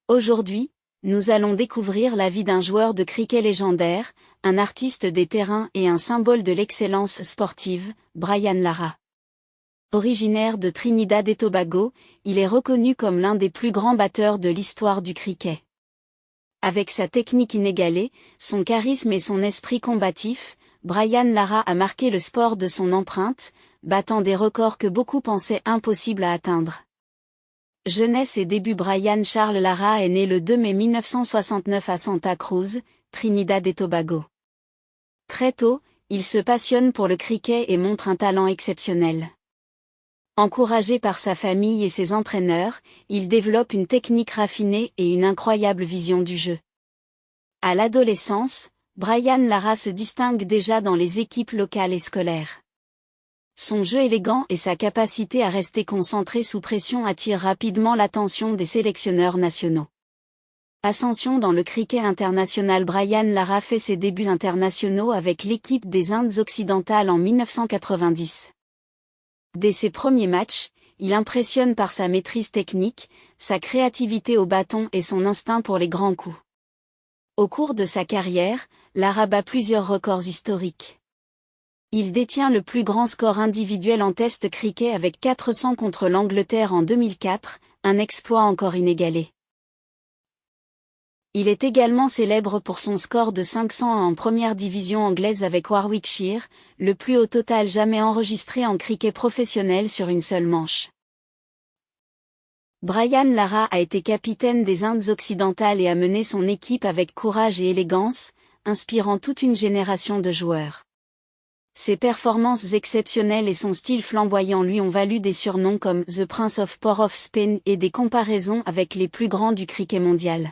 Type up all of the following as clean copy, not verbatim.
Aujourd'hui, nous allons découvrir la vie d'un joueur de cricket légendaire, un artiste des terrains et un symbole de l'excellence sportive, Brian Lara. Originaire de Trinidad et Tobago, il est reconnu comme l'un des plus grands batteurs de l'histoire du cricket. Avec sa technique inégalée, son charisme et son esprit combatif, Brian Lara a marqué le sport de son empreinte, battant des records que beaucoup pensaient impossibles à atteindre. Jeunesse et début. Brian Charles Lara est né le 2 mai 1969 à Santa Cruz, Trinidad et Tobago. Très tôt, il se passionne pour le cricket et montre un talent exceptionnel. Encouragé par sa famille et ses entraîneurs, il développe une technique raffinée et une incroyable vision du jeu. À l'adolescence, Brian Lara se distingue déjà dans les équipes locales et scolaires. Son jeu élégant et sa capacité à rester concentré sous pression attirent rapidement l'attention des sélectionneurs nationaux. Ascension dans le cricket international. Brian Lara fait ses débuts internationaux avec l'équipe des Indes occidentales en 1990. Dès ses premiers matchs, il impressionne par sa maîtrise technique, sa créativité au bâton et son instinct pour les grands coups. Au cours de sa carrière, Lara bat plusieurs records historiques. Il détient le plus grand score individuel en test cricket avec 400 contre l'Angleterre en 2004, un exploit encore inégalé. Il est également célèbre pour son score de 500 en première division anglaise avec Warwickshire, le plus haut total jamais enregistré en cricket professionnel sur une seule manche. Brian Lara a été capitaine des Indes occidentales et a mené son équipe avec courage et élégance, inspirant toute une génération de joueurs. Ses performances exceptionnelles et son style flamboyant lui ont valu des surnoms comme The Prince of Port of Spain et des comparaisons avec les plus grands du cricket mondial.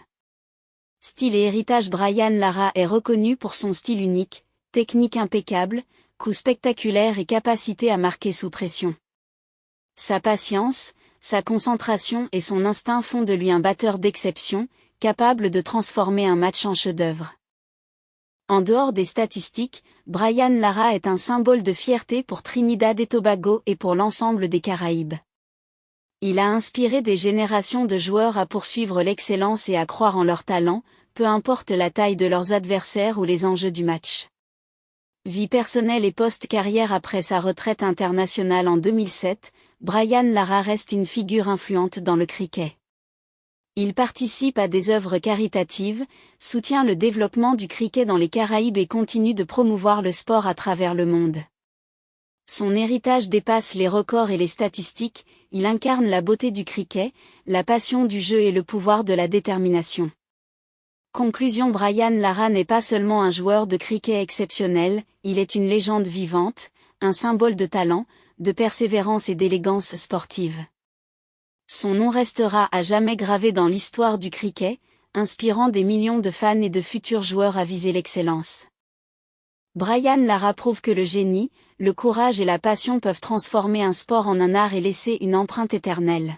Style et héritage. Brian Lara est reconnu pour son style unique, technique impeccable, coups spectaculaires et capacité à marquer sous pression. Sa patience, sa concentration et son instinct font de lui un batteur d'exception, capable de transformer un match en chef-d'œuvre. En dehors des statistiques, Brian Lara est un symbole de fierté pour Trinidad et Tobago et pour l'ensemble des Caraïbes. Il a inspiré des générations de joueurs à poursuivre l'excellence et à croire en leur talent, peu importe la taille de leurs adversaires ou les enjeux du match. Vie personnelle et post-carrière. Après sa retraite internationale en 2007, Brian Lara reste une figure influente dans le cricket. Il participe à des œuvres caritatives, soutient le développement du cricket dans les Caraïbes et continue de promouvoir le sport à travers le monde. Son héritage dépasse les records et les statistiques, il incarne la beauté du cricket, la passion du jeu et le pouvoir de la détermination. Conclusion. Brian Lara n'est pas seulement un joueur de cricket exceptionnel, il est une légende vivante, un symbole de talent, de persévérance et d'élégance sportive. Son nom restera à jamais gravé dans l'histoire du cricket, inspirant des millions de fans et de futurs joueurs à viser l'excellence. Brian Lara prouve que le génie, le courage et la passion peuvent transformer un sport en un art et laisser une empreinte éternelle.